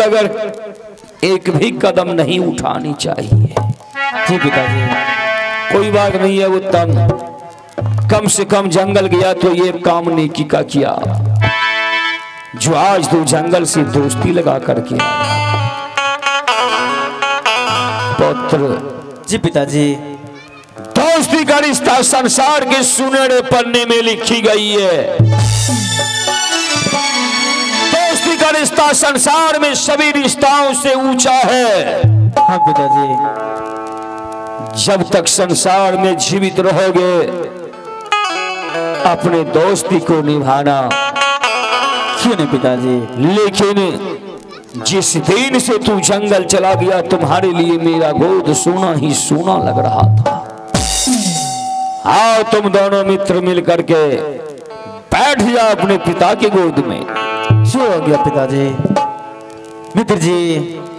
बगैर एक भी कदम नहीं उठानी चाहिए। जी पिताजी। कोई बात नहीं है उत्तम, कम से कम जंगल गया तो ये काम नेकी का किया, जो आज तू जंगल से दोस्ती लगा करके पुत्र। जी पिताजी। दोस्ती का रिश्ता संसार के सुनहरे पन्ने में लिखी गई है। दोस्ती का रिश्ता संसार में सभी रिश्ताओं से ऊंचा है। हाँ पिताजी। जब तक संसार में जीवित रहोगे अपने दोस्ती को निभाना। क्यों नहीं पिताजी? लेकिन जिस दिन से तू जंगल चला गया तुम्हारे लिए मेरा गोद सोना ही सोना लग रहा था। आओ तुम दोनों मित्र मिलकर के बैठ जाओ अपने पिता की गोद में। जो हो गया पिताजी। मित्र जी।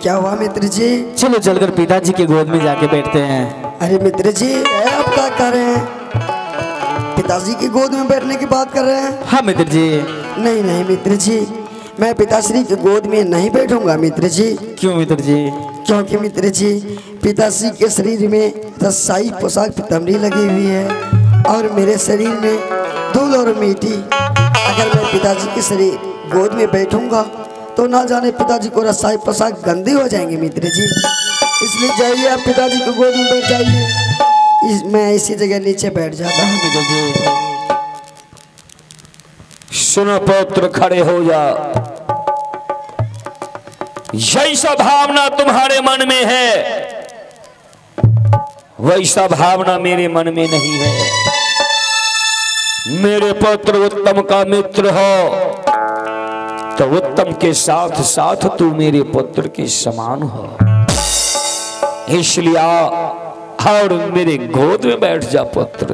क्या हुआ मित्र जी? चलो चलकर पिताजी की गोद में जाके बैठते हैं। अरे मित्र जी आप क्या कर रहे हैं? पिताजी की गोद में बैठने की बात कर रहे हैं? हाँ मित्र जी। नहीं नहीं मित्र जी, मैं पिताश्री की गोद में नहीं बैठूंगा मित्र जी। क्यों मित्र जी? क्योंकि मित्र जी पिताश्री के शरीर में रसाई पोशाक पितमरी लगी हुई है और मेरे शरीर में धूल और मिट्टी। अगर मैं पिताजी के शरीर गोद में बैठूंगा तो ना जाने पिताजी को रसाई पोशाक गंदे हो जाएंगे मित्र जी। इसलिए जाइए आप पिताजी की गोद में बैठ जाइए। मैं इसी जगह नीचे बैठ जाता हूँ मित्र जी। सुनो पुत्र, खड़े हो जा। जैसा भावना तुम्हारे मन में है वैसा भावना मेरे मन में नहीं है। मेरे पुत्र उत्तम का मित्र हो तो उत्तम के साथ साथ तू मेरे पुत्र के समान हो। इसलिए और मेरे गोद में बैठ जा पुत्र।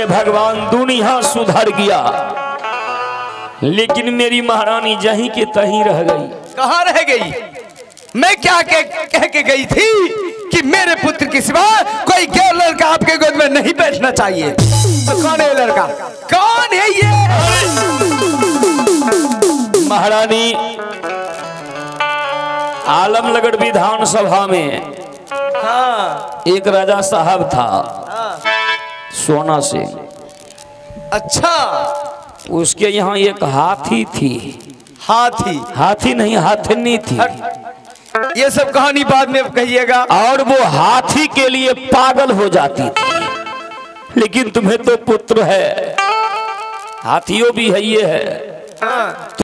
भगवान दुनिया सुधर गया लेकिन मेरी महारानी जहीं के तहीं रह गई। कहाँ रह गई? मैं क्या कह के गई थी कि मेरे पुत्र के सिवा कोई गैर लड़का आपके गोद में नहीं बैठना चाहिए। तो कौन है लड़का? कौन है ये? महारानी आलमनगर विधानसभा में हाँ एक राजा साहब था हाँ। सोना सिंह, अच्छा उसके यहाँ एक हाथी थी। हाथी हाथी नहीं, हाथिनी थी। ये सब कहानी बाद में कहिएगा। और वो हाथी के लिए पागल हो जाती थी। लेकिन तुम्हें तो पुत्र है, हाथियों भी है, ये है। हाँ